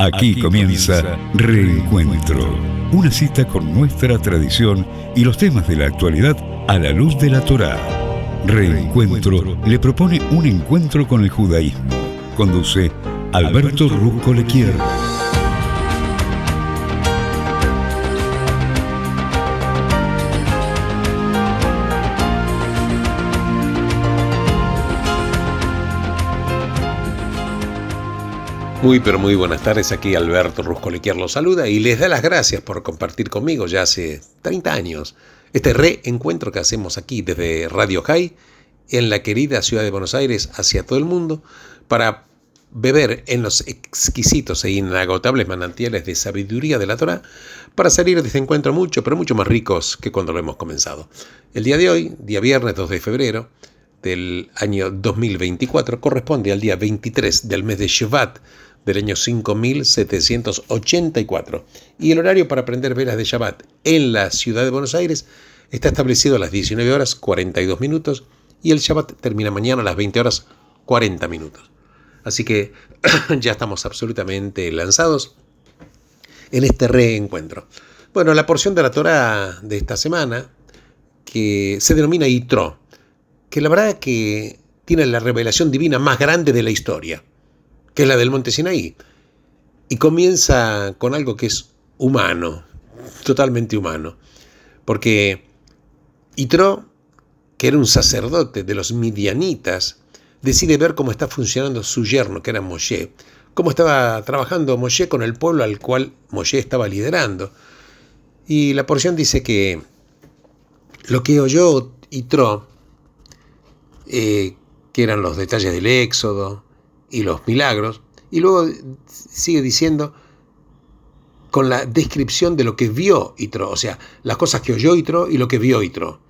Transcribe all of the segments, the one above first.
Aquí comienza Reencuentro, una cita con nuestra tradición y los temas de la actualidad a la luz de la Torá. Reencuentro le propone un encuentro con el judaísmo. Conduce Alberto Rusco Lequier. Muy pero muy buenas tardes, aquí Alberto Rusco Lequier los saluda y les da las gracias por compartir conmigo ya hace 30 años este reencuentro que hacemos aquí desde Radio High en la querida ciudad de Buenos Aires hacia todo el mundo para beber en los exquisitos e inagotables manantiales de sabiduría de la Torá para salir de este encuentro mucho pero mucho más ricos que cuando lo hemos comenzado. El día de hoy, día viernes 2 de febrero del año 2024, corresponde al día 23 del mes de Shevat del año 5784. Y el horario para prender velas de Shabbat en la ciudad de Buenos Aires está establecido a las 19 horas 42 minutos y el Shabbat termina mañana a las 20 horas 40 minutos. Así que ya estamos absolutamente lanzados en este reencuentro. Bueno, la porción de la Torá de esta semana, que se denomina Yitro, que la verdad que tiene la revelación divina más grande de la historia, que es la del Monte Sinaí, y comienza con algo que es humano, totalmente humano, porque Yitro, que era un sacerdote de los midianitas, decide ver cómo está funcionando su yerno, que era Moshe, cómo estaba trabajando Moshe con el pueblo al cual Moshe estaba liderando. Y la porción dice que lo que oyó Yitro, que eran los detalles del Éxodo y los milagros, y luego sigue diciendo con la descripción de lo que vio Yitro, o sea, las cosas que oyó Yitro y lo que vio Yitro.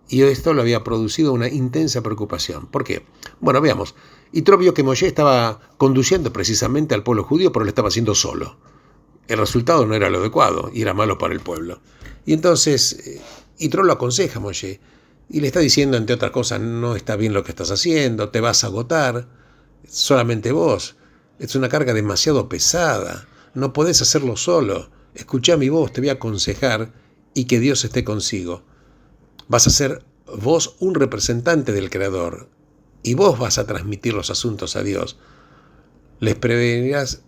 Y esto le había producido una intensa preocupación. ¿Por qué? Bueno, veamos. Yitro vio que Moshe estaba conduciendo precisamente al pueblo judío, pero lo estaba haciendo solo. El resultado no era lo adecuado y era malo para el pueblo. Y entonces Yitro lo aconseja a Moshe y le está diciendo, entre otras cosas, no está bien lo que estás haciendo, te vas a agotar, solamente vos. Es una carga demasiado pesada, no podés hacerlo solo. Escuchá mi voz, te voy a aconsejar y que Dios esté consigo. Vas a ser vos un representante del Creador y vos vas a transmitir los asuntos a Dios. Les prevenirás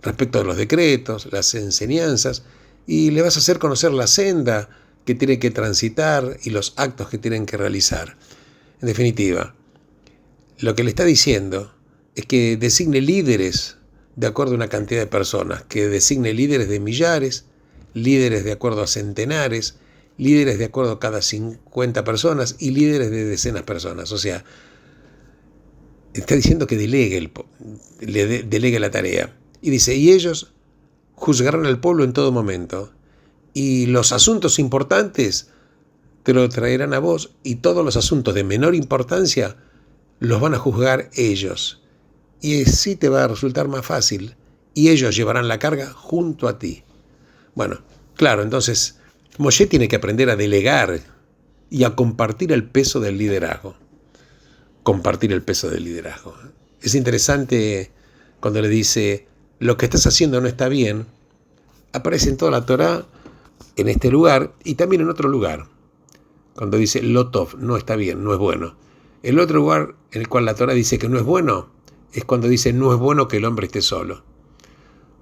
respecto a los decretos, las enseñanzas, y le vas a hacer conocer la senda que tiene que transitar y los actos que tienen que realizar. En definitiva, lo que le está diciendo es que designe líderes de acuerdo a una cantidad de personas, que designe líderes de millares, líderes de acuerdo a centenares, líderes de acuerdo a cada 50 personas y líderes de decenas de personas. O sea, está diciendo que delegue la tarea. Y dice, y ellos juzgarán al pueblo en todo momento. Y los asuntos importantes te lo traerán a vos y todos los asuntos de menor importancia los van a juzgar ellos. Y así te va a resultar más fácil y ellos llevarán la carga junto a ti. Bueno, claro, entonces Moshe tiene que aprender a delegar y a compartir el peso del liderazgo. Compartir el peso del liderazgo. Es interesante cuando le dice, lo que estás haciendo no está bien. Aparece en toda la Torá, en este lugar y también en otro lugar. Cuando dice lo tov, no está bien, no es bueno. El otro lugar en el cual la Torá dice que no es bueno, es cuando dice no es bueno que el hombre esté solo.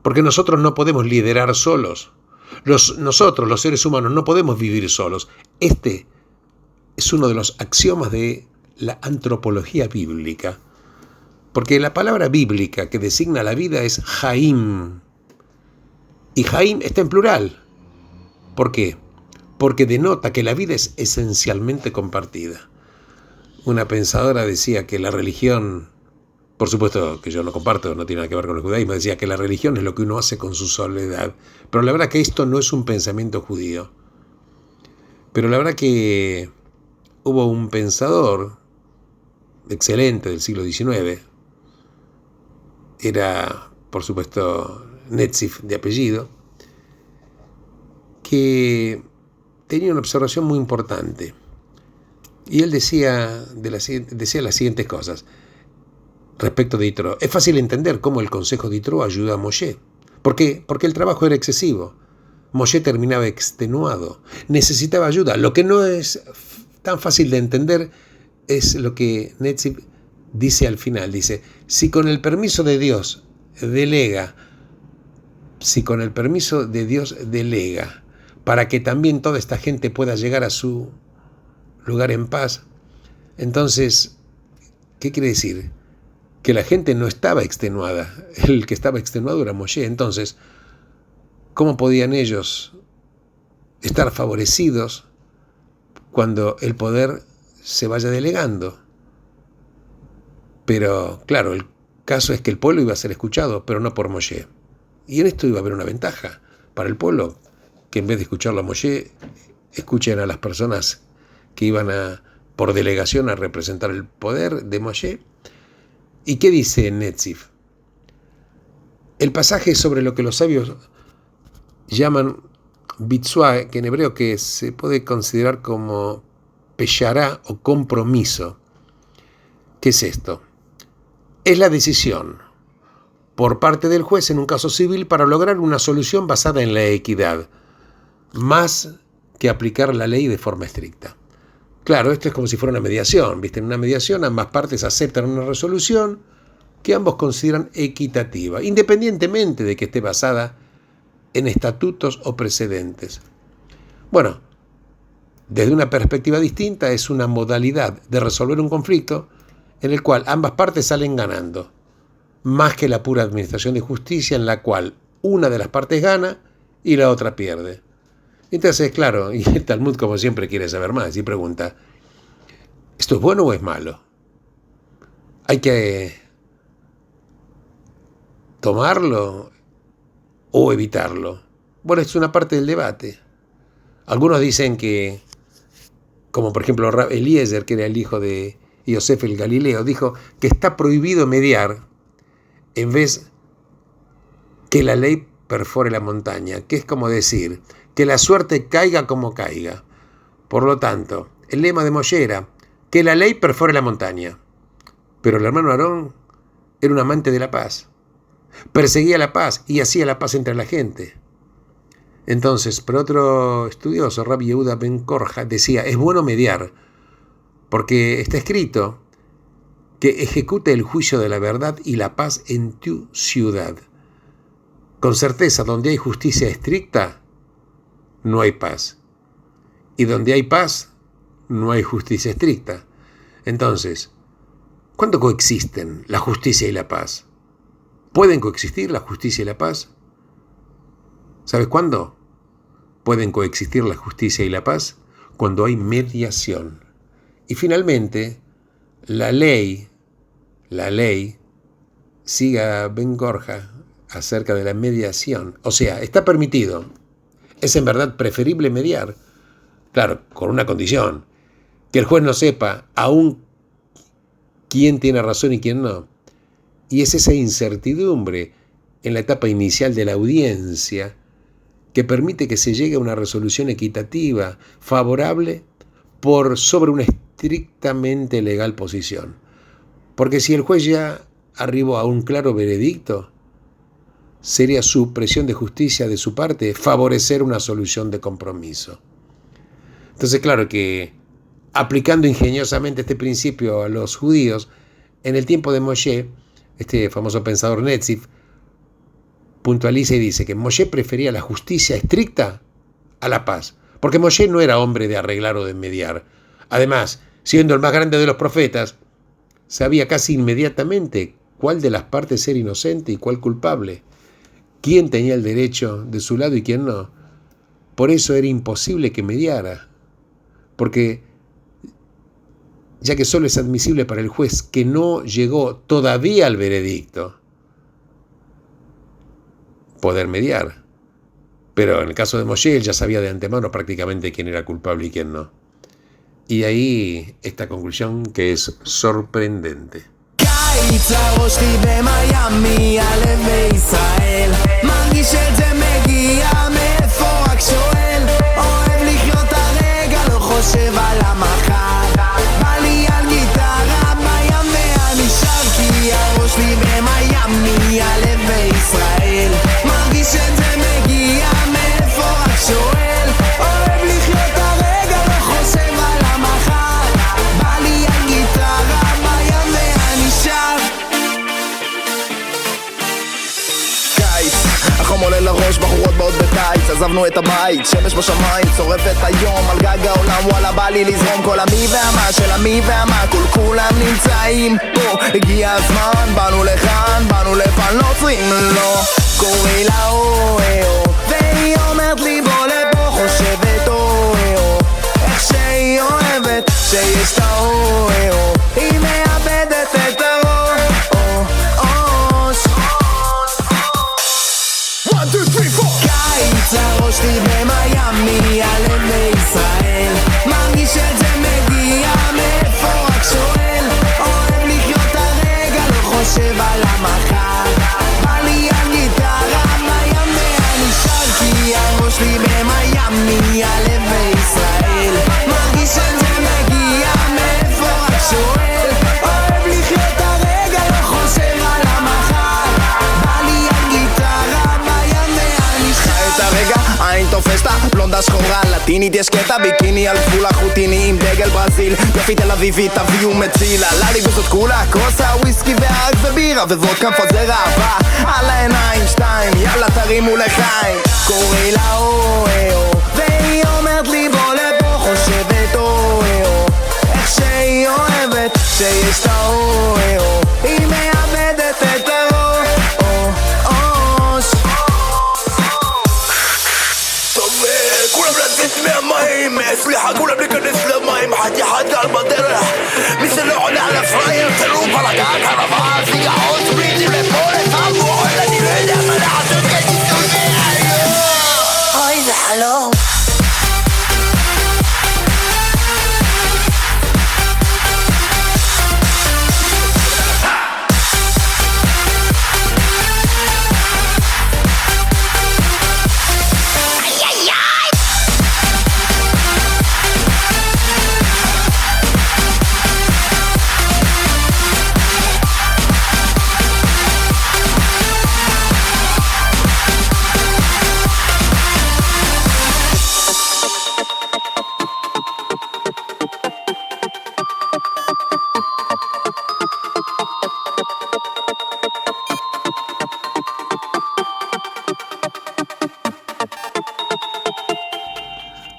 Porque nosotros no podemos liderar solos. Nosotros, los seres humanos, no podemos vivir solos. Este es uno de los axiomas de la antropología bíblica. Porque la palabra bíblica que designa la vida es Haim. Y Haim está en plural. ¿Por qué? Porque denota que la vida es esencialmente compartida. Una pensadora decía que la religión, por supuesto que yo no comparto, no tiene nada que ver con el judaísmo, decía que la religión es lo que uno hace con su soledad. Pero la verdad que esto no es un pensamiento judío. Pero la verdad que hubo un pensador excelente del siglo XIX, era por supuesto Netzif de apellido, que tenía una observación muy importante. Y él decía las siguientes cosas respecto de Yitro. Es fácil entender cómo el consejo de Yitro ayuda a Moshe. ¿Por qué? Porque el trabajo era excesivo. Moshe terminaba extenuado, necesitaba ayuda. Lo que no es tan fácil de entender es lo que Netziv dice al final. Dice, si con el permiso de Dios delega para que también toda esta gente pueda llegar a su lugar en paz, entonces, ¿qué quiere decir? Que la gente no estaba extenuada. El que estaba extenuado era Moshe. Entonces, ¿cómo podían ellos estar favorecidos cuando el poder se vaya delegando? Pero, claro, el caso es que el pueblo iba a ser escuchado, pero no por Moshe. Y en esto iba a haber una ventaja para el pueblo, que en vez de escucharlo a Moshe, escuchen a las personas que iban por delegación a representar el poder de Moshe. ¿Y qué dice Netziv? El pasaje sobre lo que los sabios llaman bitzua, que en hebreo que se puede considerar como peshará o compromiso. ¿Qué es esto? Es la decisión por parte del juez en un caso civil para lograr una solución basada en la equidad, más que aplicar la ley de forma estricta. Claro, esto es como si fuera una mediación, ¿viste? En una mediación ambas partes aceptan una resolución que ambos consideran equitativa, independientemente de que esté basada en estatutos o precedentes. Bueno, desde una perspectiva distinta es una modalidad de resolver un conflicto en el cual ambas partes salen ganando, más que la pura administración de justicia en la cual una de las partes gana y la otra pierde. Entonces, claro, y el Talmud como siempre quiere saber más y pregunta, ¿esto es bueno o es malo? ¿Hay que tomarlo o evitarlo? Bueno, es una parte del debate. Algunos dicen que, como por ejemplo Eliezer, que era el hijo de Yosef el Galileo, dijo que está prohibido mediar en vez que la ley perfore la montaña, que es como decir que la suerte caiga como caiga. Por lo tanto, el lema de Moshe era que la ley perfore la montaña. Pero el hermano Aarón era un amante de la paz. Perseguía la paz y hacía la paz entre la gente. Entonces, pero otro estudioso, Rabbi Yehuda ben Korja, decía, es bueno mediar, porque está escrito que ejecute el juicio de la verdad y la paz en tu ciudad. Con certeza, donde hay justicia estricta, no hay paz. Y donde hay paz, no hay justicia estricta. Entonces, ¿cuándo coexisten la justicia y la paz? ¿Pueden coexistir la justicia y la paz? ¿Sabes cuándo pueden coexistir la justicia y la paz? Cuando hay mediación. Y finalmente, la ley, siga Ben Gorja acerca de la mediación. O sea, está permitido. Es en verdad preferible mediar. Claro, con una condición. Que el juez no sepa aún quién tiene razón y quién no. Y es esa incertidumbre en la etapa inicial de la audiencia que permite que se llegue a una resolución equitativa, favorable, por sobre una estrictamente legal posición. Porque si el juez ya arribó a un claro veredicto, sería su presión de justicia de su parte favorecer una solución de compromiso. Entonces, claro que aplicando ingeniosamente este principio a los judíos, en el tiempo de Moshe, este famoso pensador Netziv puntualiza y dice que Moshe prefería la justicia estricta a la paz, porque Moshe no era hombre de arreglar o de mediar. Además, siendo el más grande de los profetas, sabía casi inmediatamente cuál de las partes era inocente y cuál culpable, quién tenía el derecho de su lado y quién no. Por eso era imposible que mediara, porque ya que solo es admisible para el juez que no llegó todavía al veredicto, poder mediar. Pero en el caso de Moshe, él ya sabía de antemano prácticamente quién era culpable y quién no. Y ahí esta conclusión que es sorprendente. הראש לי במיאמי, הלב בישראל מרגיש החום עולה לראש, בחורות באות בקיץ, עזבנו את הבית, שמש בשמיים, צורפת היום על גג העולם, וואלה בא לי לזרום, כל המי והמה של המי והמה, כולם נמצאים פה, הגיע הזמן, באנו לכאן, באנו לפעל, לא עוצרים, לא, קורא לה אוהו, והיא אומרת לי בוא לפה, חושבת אוהו, איך שהיא אוהבת, שיש את האוהו, היא מאבדת את הראש. קיץ הראש לי במיימי, הלב לישראל, מרגיש את זה מגיע, מאיפה רק שואל, אוהב לחיות הרגע, לא חושב על המחר, בא לי על גיטרה, מיימי אני שר, כי הראש לי במיימי, הלב בישראל, מרגיש את זה מגיע, מאיפה רק שואל, אוהב לחיות הרגע, לא חושב על המחר, בא לי על גיטרה, מיימי אני שר. את הרגע, עין תופסת, בלונדה שחורה, לטינית יש קטע, ביקיני על גבול החוטיני עם דגל ברזיל, יופי תל אביבית, תביאו מציל, עלה לי גוזות כולה, כוס הוויסקי והארק ובירה, ווודקה מפזר אהבה, על העיניים שתיים, יאללה תרימו לחיים, קורא לה אוהו, והיא אומרת לי בוא לפה, חושבת אוהו, איך שהיא אוהבת, שיש את האוהו, היא מאבדת את הראש. כולם לצאת מהמים, סליחה כולם להיכנס למים, חתיכת על בדרך, מי שלא עולה על הפרייר, תראו בלגן, הרבה, סיגרות, פריטים לפה, לפעמו, אני לא יודע מה לעשות, כתיתו לי היום. אוי זה חלום.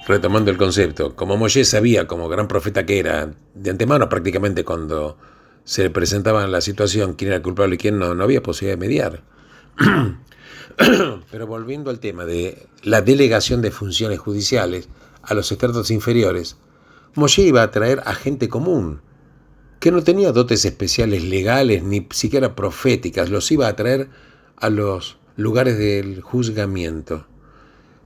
Retomando el concepto, como Moshe sabía, como gran profeta que era, de antemano prácticamente cuando se le presentaba la situación, quién era culpable y quién no, no había posibilidad de mediar. Pero volviendo al tema de la delegación de funciones judiciales a los estratos inferiores, Moshe iba a traer a gente común, que no tenía dotes especiales legales ni siquiera proféticas, los iba a traer a los lugares del juzgamiento.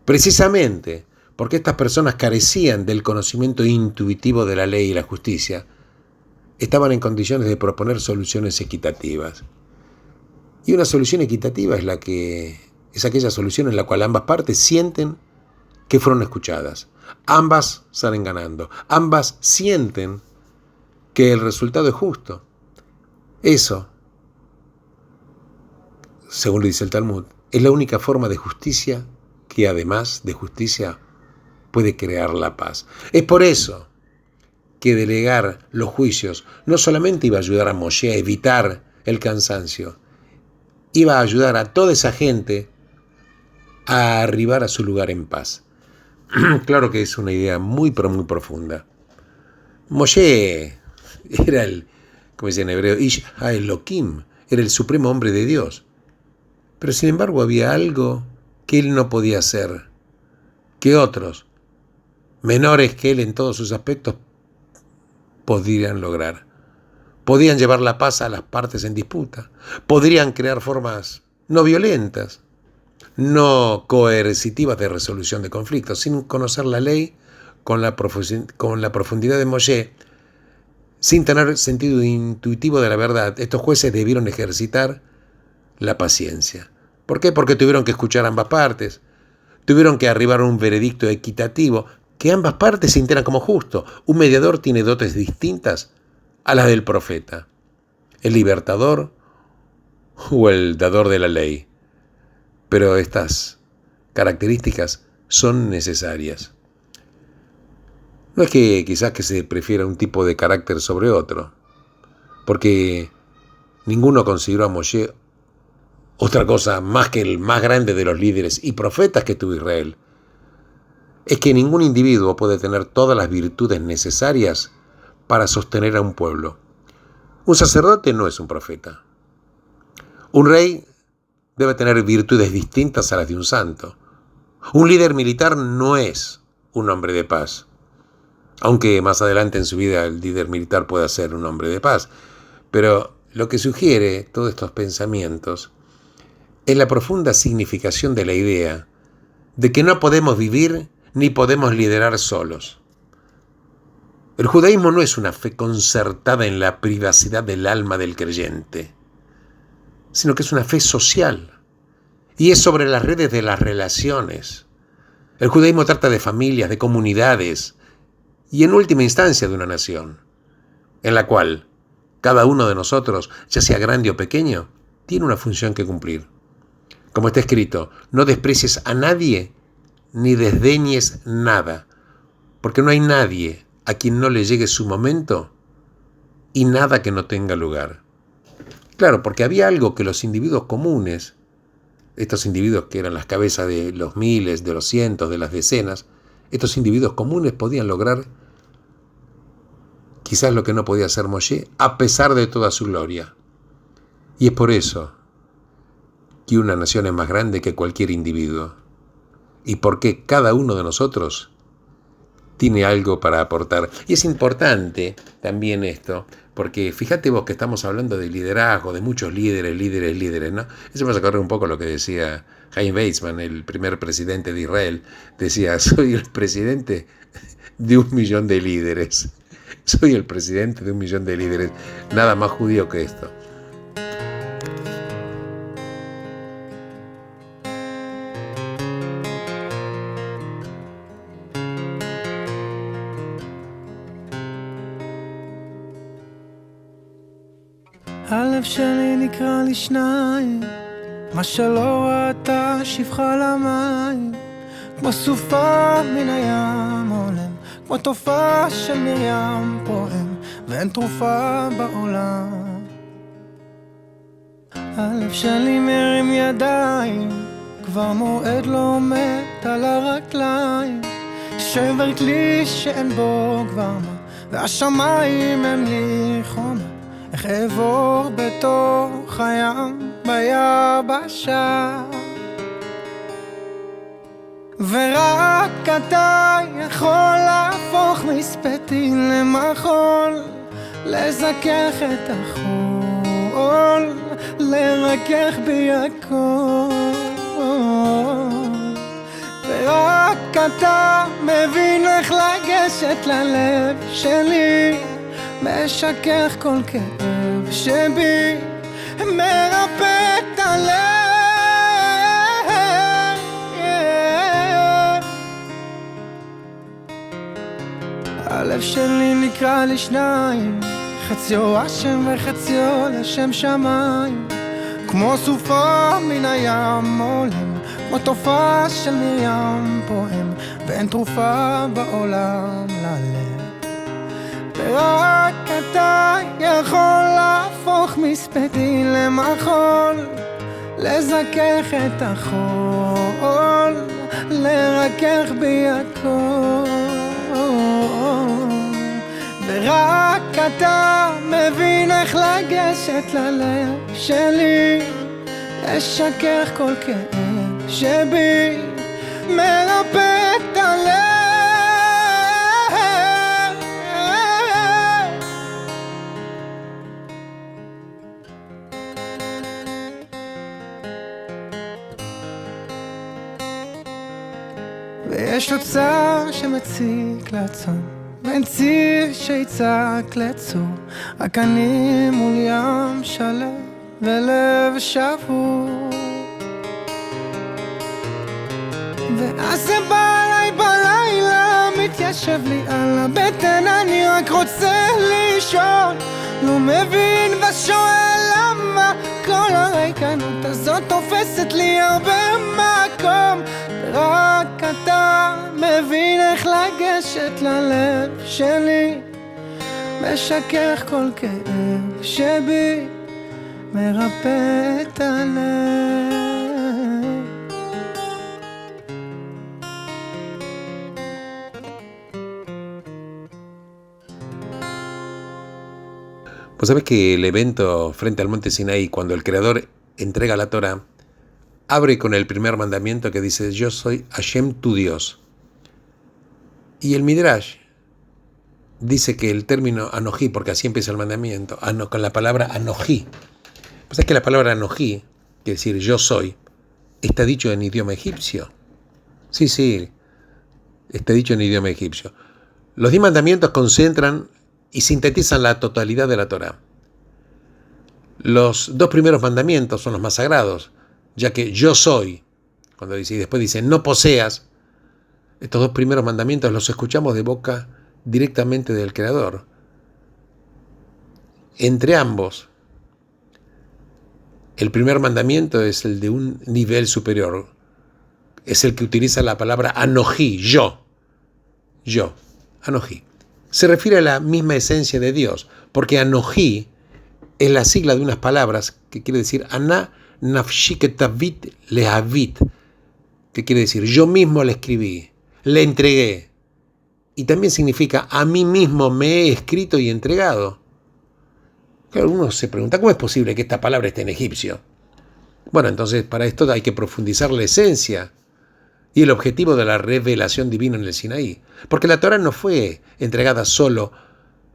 Precisamente porque estas personas carecían del conocimiento intuitivo de la ley y la justicia, estaban en condiciones de proponer soluciones equitativas. Y una solución equitativa es aquella solución en la cual ambas partes sienten que fueron escuchadas. Ambas salen ganando. Ambas sienten que el resultado es justo. Eso, según lo dice el Talmud, es la única forma de justicia que además de justicia puede crear la paz. Es por eso que delegar los juicios no solamente iba a ayudar a Moshe a evitar el cansancio, iba a ayudar a toda esa gente a arribar a su lugar en paz. Claro que es una idea muy, pero muy profunda. Moshe era como dice en hebreo, Ish HaElokim, era el supremo hombre de Dios. Pero sin embargo había algo que él no podía hacer, que otros, menores que él en todos sus aspectos, podrían lograr. Podían llevar la paz a las partes en disputa. Podrían crear formas no violentas, no coercitivas de resolución de conflictos. Sin conocer la ley, con la profundidad de Moshe, sin tener sentido intuitivo de la verdad, estos jueces debieron ejercitar la paciencia. ¿Por qué? Porque tuvieron que escuchar ambas partes. Tuvieron que arribar a un veredicto equitativo que ambas partes sintieran como justo. Un mediador tiene dotes distintas a las del profeta, el libertador o el dador de la ley. Pero estas características son necesarias. No es que quizás que se prefiera un tipo de carácter sobre otro, porque ninguno consideró a Moshe Otra cosa, más que el más grande de los líderes y profetas que tuvo Israel, es que ningún individuo puede tener todas las virtudes necesarias para sostener a un pueblo. Un sacerdote no es un profeta. Un rey debe tener virtudes distintas a las de un santo. Un líder militar no es un hombre de paz, aunque más adelante en su vida el líder militar pueda ser un hombre de paz. Pero lo que sugiere todos estos pensamientos es la profunda significación de la idea de que no podemos vivir ni podemos liderar solos. El judaísmo no es una fe concertada en la privacidad del alma del creyente, sino que es una fe social y es sobre las redes de las relaciones. El judaísmo trata de familias, de comunidades y en última instancia de una nación, en la cual cada uno de nosotros, ya sea grande o pequeño, tiene una función que cumplir. Como está escrito, no desprecies a nadie ni desdeñes nada, porque no hay nadie a quien no le llegue su momento y nada que no tenga lugar. Claro, porque había algo que los individuos comunes, estos individuos que eran las cabezas de los miles, de los cientos, de las decenas, estos individuos comunes podían lograr quizás lo que no podía hacer Moshe, a pesar de toda su gloria. Y es por eso que una nación es más grande que cualquier individuo. Y porque cada uno de nosotros tiene algo para aportar. Y es importante también esto, porque fíjate vos que estamos hablando de liderazgo, de muchos líderes, ¿no? Eso me hace acordar un poco lo que decía Chaim Weizmann, el primer presidente de Israel. Decía, soy el presidente de 1 millón de líderes. Soy el presidente de 1 millón de líderes. Nada más judío que esto. הלב שלי נקרא לי שניים, מה שלא ראתה שפחה למים, כמו סופה מן הים עולם, כמו תופעה של מרים פועם, ואין תרופה בעולם. הלב שלי מרים ידיים, כבר מועד לא עומד על הרגליים, שבר כלי שאין בו כבר מה, והשמיים הם לי חומה. איך אעבור בתוך הים ביבשה, ורק אתה יכול להפוך מספטי למחול, לזכך את החול, לרכך בי הכל. ורק אתה מבין איך לגשת ללב שלי, משכך כל כאב שבי, מרפא את הלב. הלב שלי נקרא לי שניים, חציו השם וחציו לשם שמיים, כמו סופה מן הים עולם, כמו תופעה של מרים פועם, ואין תרופה בעולם ללב. ורק אתה יכול להפוך מספטי למחול, לזכך את החול, לרכך בי הכל. ורק אתה מבין איך לגשת ללב שלי, לשכך כל כאב שבי, מרפא את הלב. ויש אוצר שמציק לצום, ואין ציר שיצעק לצור, רק אני מול ים שלם ולב שבור. ואז זה בא אליי בלילה, מתיישב לי על הבטן, אני רק רוצה לישון, לא מבין ושואל למה כל הריקנות הזאת תופסת לי הרבה מקום. רק אתה מבין איך לגשת ללב שלי, משכך כל כאב שבי, מרפא את הלב. Pues sabes que el evento frente al monte Sinaí, cuando el Creador entrega la Torá, abre con el primer mandamiento que dice: yo soy Hashem tu Dios. Y el Midrash dice que el término Anojí, porque así empieza el mandamiento, con la palabra Anojí. Pues es que la palabra Anojí, quiere decir yo soy, está dicho en idioma egipcio. Sí, está dicho en idioma egipcio. Los 10 mandamientos concentran y sintetizan la totalidad de la Torá. Los 2 primeros mandamientos son los más sagrados, ya que yo soy, cuando dice, y después dice no poseas, estos 2 primeros mandamientos los escuchamos de boca directamente del Creador. Entre ambos, el primer mandamiento es el de un nivel superior, es el que utiliza la palabra Anojí, yo, Anojí. Se refiere a la misma esencia de Dios, porque Anojí es la sigla de unas palabras que quiere decir Aná nafshi ketavit lehavit, que quiere decir yo mismo le escribí, le entregué, y también significa a mí mismo me he escrito y entregado. Claro, uno se pregunta, ¿cómo es posible que esta palabra esté en egipcio? Bueno, entonces para esto hay que profundizar la esencia y el objetivo de la revelación divina en el Sinaí. Porque la Torá no fue entregada solo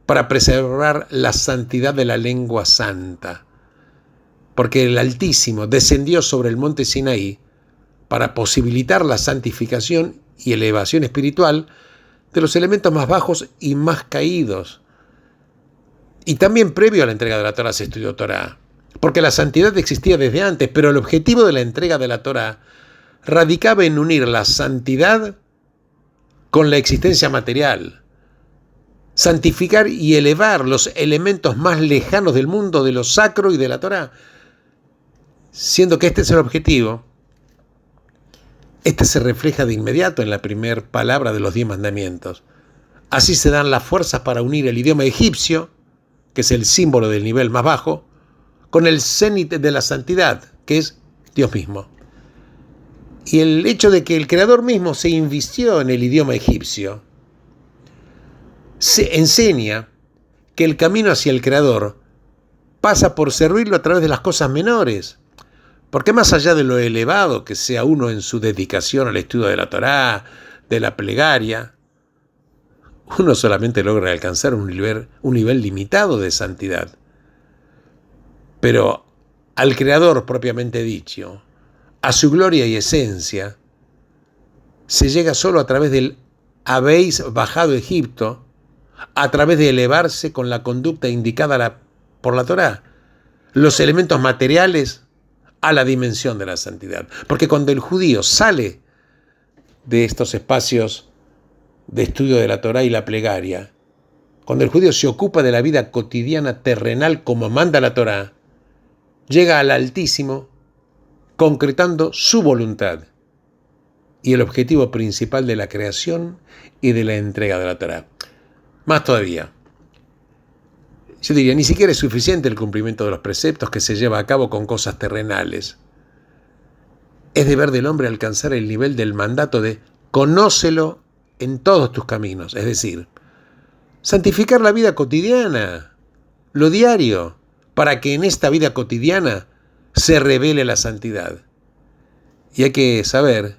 para preservar la santidad de la lengua santa. Porque el Altísimo descendió sobre el monte Sinaí para posibilitar la santificación y elevación espiritual de los elementos más bajos y más caídos. Y también previo a la entrega de la Torá se estudió Torá. Porque la santidad existía desde antes, pero el objetivo de la entrega de la Torá radicaba en unir la santidad con la existencia material, santificar y elevar los elementos más lejanos del mundo de lo sacro y de la Torá. Siendo que este es el objetivo, este se refleja de inmediato en la primera palabra de los 10 mandamientos. Así se dan las fuerzas para unir el idioma egipcio, que es el símbolo del nivel más bajo, con el cenit de la santidad, que es Dios mismo. Y el hecho de que el Creador mismo se invistió en el idioma egipcio se enseña que el camino hacia el Creador pasa por servirlo a través de las cosas menores. Porque más allá de lo elevado que sea uno en su dedicación al estudio de la Torá, de la plegaria, uno solamente logra alcanzar un nivel limitado de santidad. Pero al Creador propiamente dicho, a su gloria y esencia, se llega solo a través del habéis bajado a Egipto, a través de elevarse con la conducta indicada por la Torá, los elementos materiales a la dimensión de la santidad. Porque cuando el judío sale de estos espacios de estudio de la Torá y la plegaria, cuando el judío se ocupa de la vida cotidiana terrenal como manda la Torá, llega al Altísimo concretando su voluntad y el objetivo principal de la creación y de la entrega de la Torá. Más todavía, yo diría, ni siquiera es suficiente el cumplimiento de los preceptos que se lleva a cabo con cosas terrenales. Es deber del hombre alcanzar el nivel del mandato de conócelo en todos tus caminos, es decir, santificar la vida cotidiana, lo diario, para que en esta vida cotidiana se revele la santidad. Y hay que saber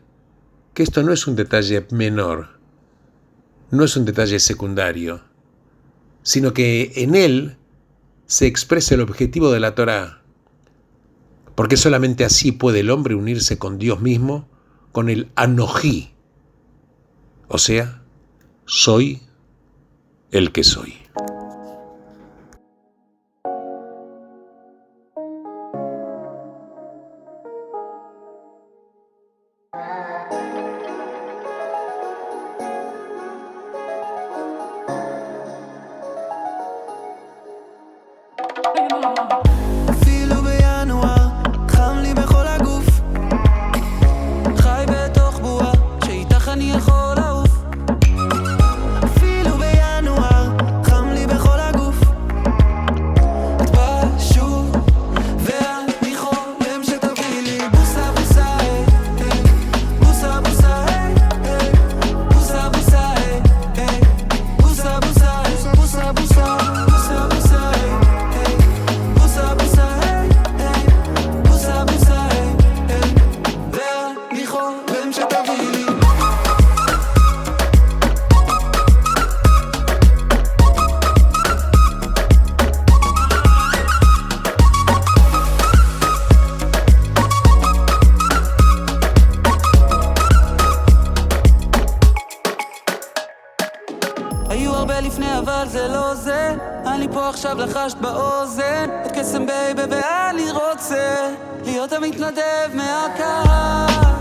que esto no es un detalle menor, no es un detalle secundario, sino que en él se expresa el objetivo de la Torá, porque solamente así puede el hombre unirse con Dios mismo, con el Anojí, o sea, soy el que soy. אפילו בינואר חם לי בכל הגוף, חי בתוך בועה שאיתך אני יכול לעוף. אפילו בינואר חם לי בכל הגוף, את באה שוב אבל זה לא זה. אני פה עכשיו לחש באוזן את קסם בייבי ואני רוצה להיות המתנדב מהקהל.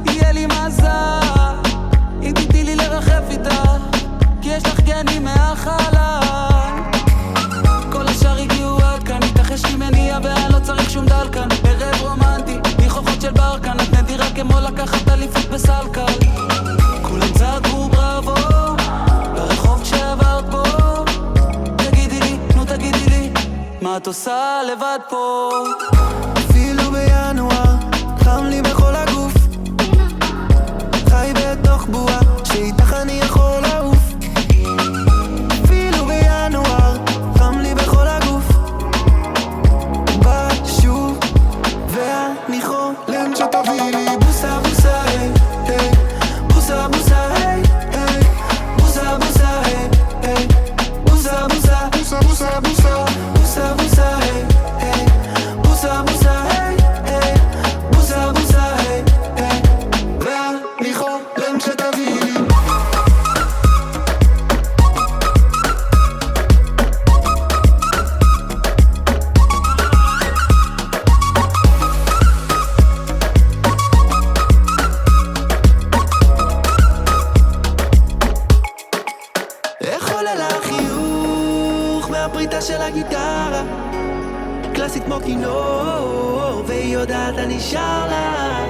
יהיה לי מזל אם תתני לי לרחף איתך, כי יש לך גנים מהחלל. כל השאר הגיעו עד כאן, איתך יש לי מניע ואני לא צריך שום דלקן. ערב רומנטי, ניחוחות של ברקן, את נדירה כמו לקחת אליפות בסלקל. כולם צעקו בראבו ברחוב כשעברת בו. תגידי לי, נו תגידי לי, מה את עושה לבד פה? אפילו בינואר חם לי בכל הגוף, חי בתוך בועה שאיתך אני יכול לעוף. אפילו בינואר חם לי בכל הגוף, בא שוב ואני חולם שתביא לי בוסה בוסה היי היי, בוסה בוסה היי היי, בוסה בוסה היי היי, בוסה בוסה בוסה בוסה בוסה בוסה בוסה היי היי, בוסה בוסה היי היי, בוסה בוסה היי היי, ואני חולם שתביא לי. איך עולה לה חיוך מהפריטה של הגיטרה, קלאסית כמו כינור, והיא יודעת אני שר לה.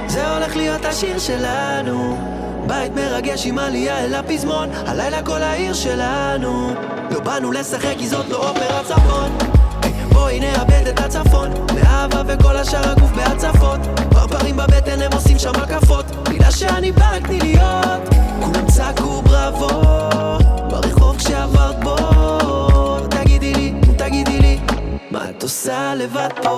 זה הולך להיות השיר שלנו, בית מרגש עם עלייה אל הפזמון, הלילה כל העיר שלנו. לא באנו לשחק כי זאת לא אופרת צפון, בואי נאבד את הצפון, מאהבה וכל השאר הגוף בהצפות, ברברים בבטן הם עושים שם הקפות, מילה שאני בא רק תני להיות. כולם צעקו בראבו ברחוב כשעברת בו. תגידי לי, מה את עושה לבד פה?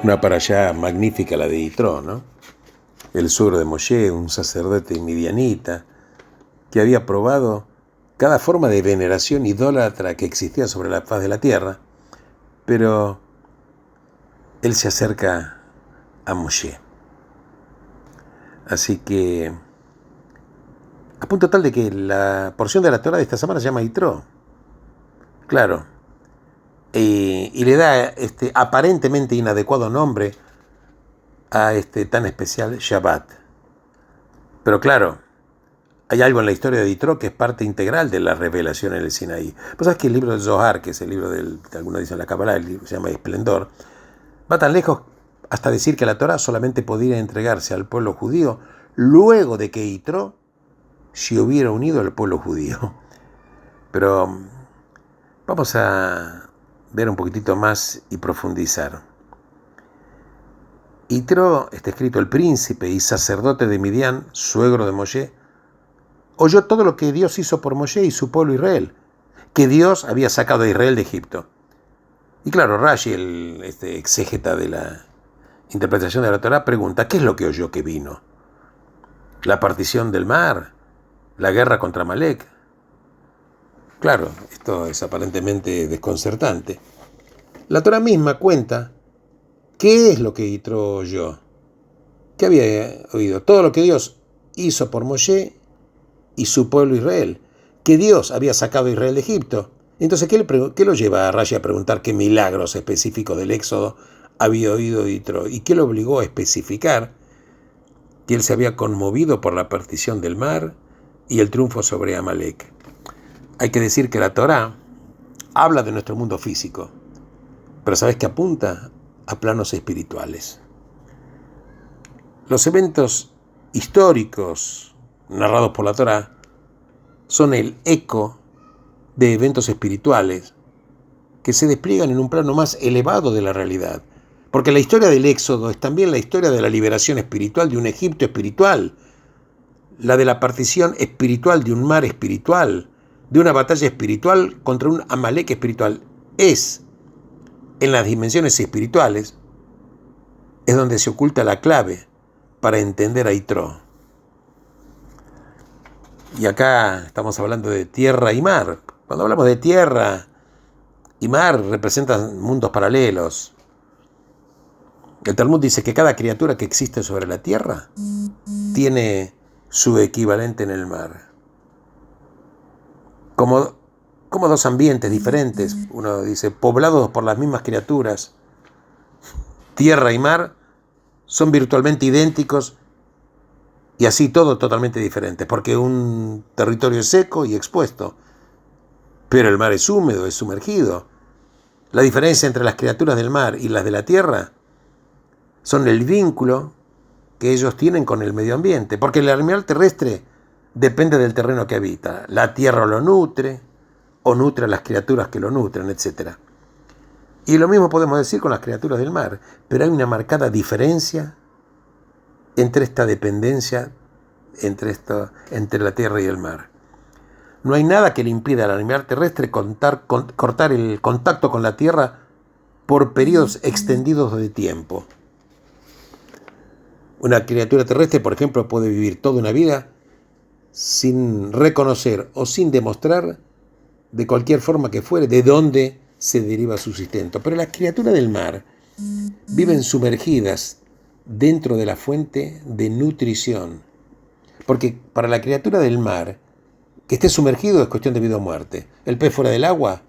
Una parashá magnífica la de Yitro, ¿no? El suegro de Moshe, un sacerdote midianita, que había probado cada forma de veneración idólatra que existía sobre la faz de la tierra, pero él se acerca a Moshe. Así que, a punto tal de que la porción de la Torá de esta semana se llama Yitro. Claro. Y le da este aparentemente inadecuado nombre a este tan especial Shabbat. Pero claro, hay algo en la historia de Yitro que es parte integral de la revelación en el Sinaí. Pues sabes que el libro del Zohar, que es el libro que algunos dicen la Kabbalah, el libro que se llama Esplendor, va tan lejos hasta decir que la Torah solamente podía entregarse al pueblo judío luego de que Yitro se hubiera unido al pueblo judío. Pero vamos a ver un poquitito más y profundizar. Yitro, está escrito el príncipe y sacerdote de Midian, suegro de Moshe, oyó todo lo que Dios hizo por Moshe y su pueblo Israel, que Dios había sacado a Israel de Egipto. Y claro, Rashi, el exégeta de la interpretación de la Torá, pregunta, ¿qué es lo que oyó que vino? ¿La partición del mar? ¿La guerra contra Amalek? Claro, esto es aparentemente desconcertante. La Torá misma cuenta qué es lo que Yitro oyó. ¿Qué había oído? Todo lo que Dios hizo por Moshe y su pueblo Israel. Que Dios había sacado a Israel de Egipto. Entonces, ¿qué lo lleva a Rashi a preguntar qué milagros específicos del Éxodo había oído Yitro? ¿Y qué lo obligó a especificar que él se había conmovido por la partición del mar y el triunfo sobre Amalek? Hay que decir que la Torá habla de nuestro mundo físico, pero ¿sabes qué apunta? A planos espirituales. Los eventos históricos narrados por la Torá son el eco de eventos espirituales que se despliegan en un plano más elevado de la realidad. Porque la historia del Éxodo es también la historia de la liberación espiritual de un Egipto espiritual, la de la partición espiritual de un mar espiritual, de una batalla espiritual contra un Amalek espiritual. Es en las dimensiones espirituales es donde se oculta la clave para entender a Yitro. Y acá estamos hablando de tierra y mar. Cuando hablamos de tierra y mar representan mundos paralelos. El Talmud dice que cada criatura que existe sobre la tierra tiene su equivalente en el mar. Como dos ambientes diferentes, uno dice, poblados por las mismas criaturas, tierra y mar son virtualmente idénticos y así todo totalmente diferente, porque un territorio es seco y expuesto, pero el mar es húmedo, es sumergido. La diferencia entre las criaturas del mar y las de la tierra son el vínculo que ellos tienen con el medio ambiente, porque el animal terrestre depende del terreno que habita. La tierra lo nutre, o nutre a las criaturas que lo nutren, etc. Y lo mismo podemos decir con las criaturas del mar, pero hay una marcada diferencia entre esta dependencia entre la tierra y el mar. No hay nada que le impida al animal terrestre cortar el contacto con la tierra por periodos extendidos de tiempo. Una criatura terrestre, por ejemplo, puede vivir toda una vida sin reconocer o sin demostrar, de cualquier forma que fuere, de dónde se deriva su sustento. Pero las criaturas del mar viven sumergidas dentro de la fuente de nutrición. Porque para la criatura del mar, que esté sumergido es cuestión de vida o muerte. El pez fuera del agua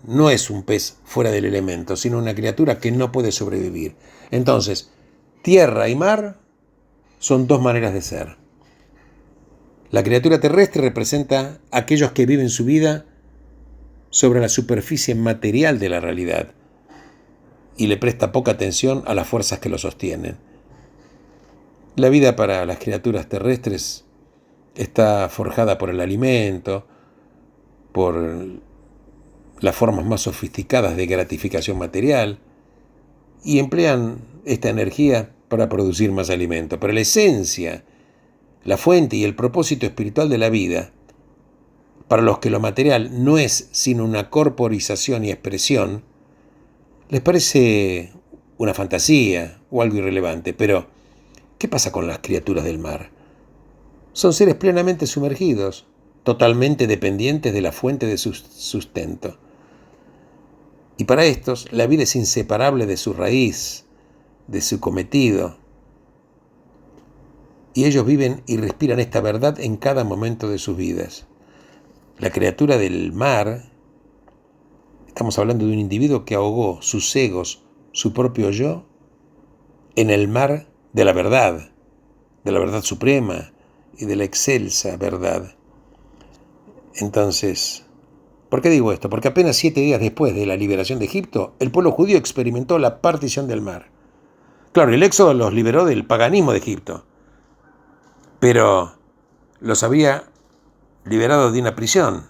no es un pez fuera del elemento, sino una criatura que no puede sobrevivir. Entonces, tierra y mar son dos maneras de ser. La criatura terrestre representa a aquellos que viven su vida sobre la superficie material de la realidad y le presta poca atención a las fuerzas que lo sostienen. La vida para las criaturas terrestres está forjada por el alimento, por las formas más sofisticadas de gratificación material, y emplean esta energía para producir más alimento. Pero la esencia, la fuente y el propósito espiritual de la vida, para los que lo material no es sino una corporización y expresión, les parece una fantasía o algo irrelevante. Pero, ¿qué pasa con las criaturas del mar? Son seres plenamente sumergidos, totalmente dependientes de la fuente de su sustento. Y para estos, la vida es inseparable de su raíz, de su cometido. Y ellos viven y respiran esta verdad en cada momento de sus vidas. La criatura del mar, estamos hablando de un individuo que ahogó sus egos, su propio yo, en el mar de la verdad suprema y de la excelsa verdad. Entonces, ¿por qué digo esto? Porque apenas 7 días después de la liberación de Egipto, el pueblo judío experimentó la partición del mar. Claro, el éxodo los liberó del paganismo de Egipto, pero los había liberado de una prisión.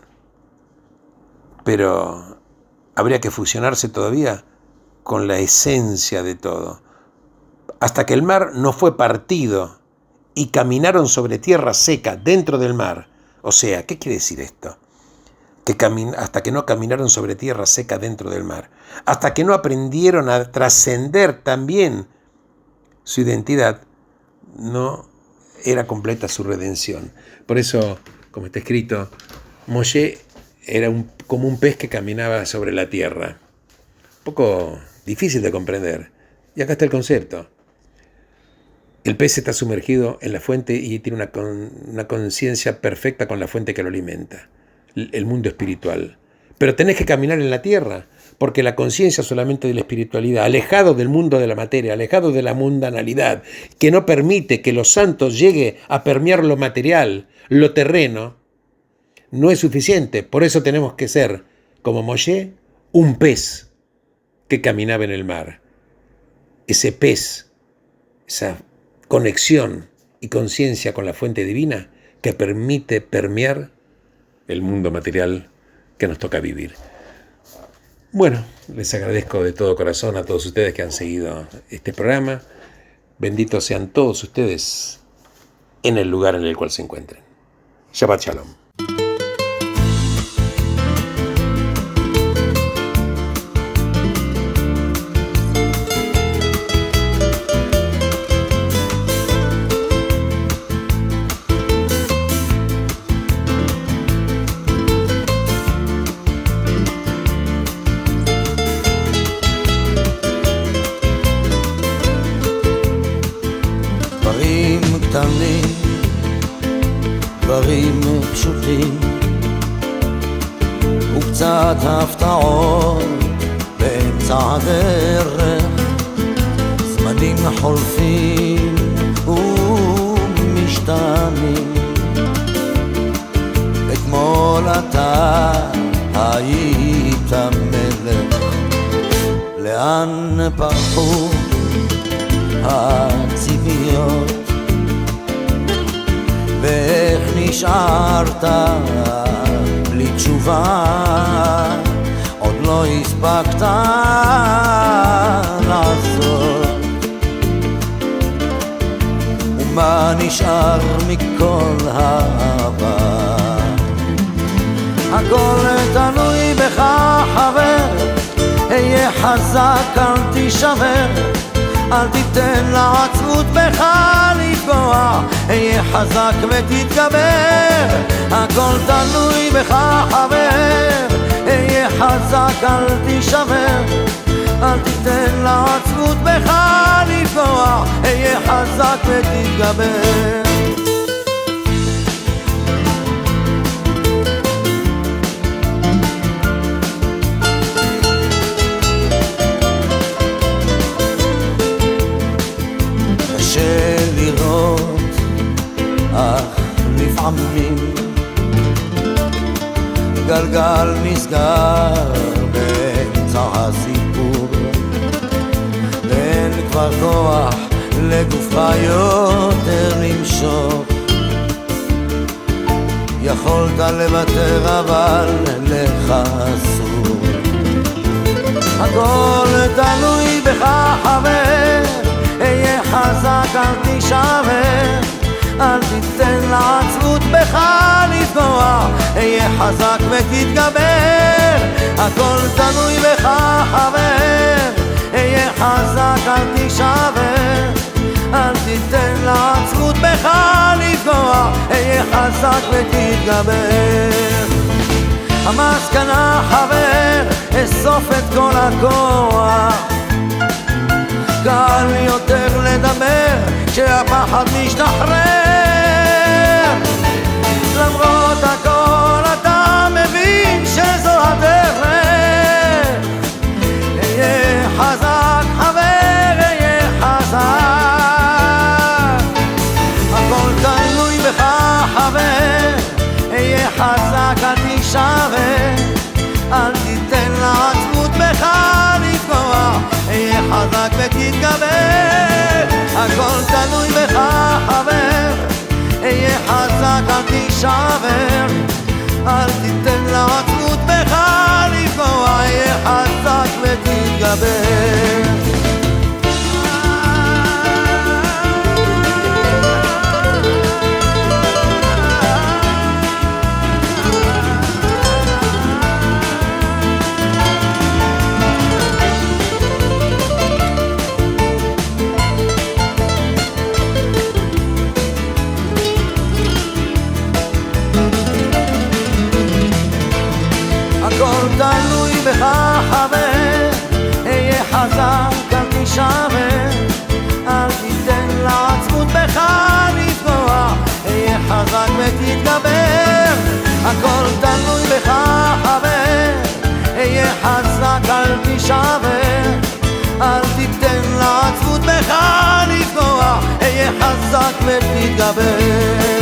Pero habría que fusionarse todavía con la esencia de todo. Hasta que el mar no fue partido y caminaron sobre tierra seca dentro del mar. O sea, ¿qué quiere decir esto? Hasta que no caminaron sobre tierra seca dentro del mar. Hasta que no aprendieron a trascender también su identidad, no era completa su redención. Por eso, como está escrito, Moshe era como un pez que caminaba sobre la tierra. Un poco difícil de comprender. Y acá está el concepto. El pez está sumergido en la fuente y tiene una conciencia perfecta con la fuente que lo alimenta, el mundo espiritual. Pero tenés que caminar en la tierra, porque la conciencia solamente de la espiritualidad, alejado del mundo de la materia, alejado de la mundanalidad, que no permite que los santos llegue a permear lo material, lo terreno, no es suficiente. Por eso tenemos que ser, como Moshe, un pez que caminaba en el mar. Ese pez, esa conexión y conciencia con la fuente divina que permite permear el mundo material que nos toca vivir. Bueno, les agradezco de todo corazón a todos ustedes que han seguido este programa. Benditos sean todos ustedes en el lugar en el cual se encuentren. Shabbat Shalom. קטנים, דברים פשוטים וקצת הפתעות באמצע הדרך, זמנים חולפים ומשתנים. אתמול אתה היית מלך, לאן פרחו הציפיות, ואיך נשארת בלי תשובה, עוד לא הספקת לעשות. ומה נשאר מכל העבר? הכל תלוי בך חבר, היה חזק אל תישבר, אל תיתן לעצמות בך לפגוע, היה חזק ותתגבר. הכל תלוי בך חבר, היה חזק אל תישבר, אל תיתן לעצמות בך לפגוע, היה חזק ותתגבר. קשה לראות, אך לפעמים גלגל נסגר באמצע הסיפור, ואין כבר כוח לגופך יותר למשוך. יכולת לוותר אבל לך אסור. הכל תלוי בך חבר, היה חזק אל תישבר, אל תיתן לעצמות בך לפגוע, היה חזק ותתגבר. הכל תלוי בך חבר, היה חזק אל תישבר, אל תיתן לעצמות בך לפגוע, היה חזק ותתגבר. המסקנה חבר, אסוף את כל הכוח, קל יותר לדבר כשהפחד משתחרר. למרות הכל אתה מבין שזו הדרך, היה חזק חבר, היה חזק. הכל תלוי בך חבר, היה חזק אל תישבר, אל תיתן לעצמות בך לפגוע, היה חזק ותתגבר. הכל תלוי בך חבר, היה חזק אל תישבר, אל תיתן לעצמות בך לפגוע, היה חזק ותתגבר. הכל תלוי בך חבר, היה חזק אל תישבר, אל תיתן לעצמות בך לפגוע, היה חזק ותתגבר. הכל תלוי בך חבר, היה חזק אל תישבר, אל תיתן לעצמות בך לפגוע, היה חזק ותתגבר.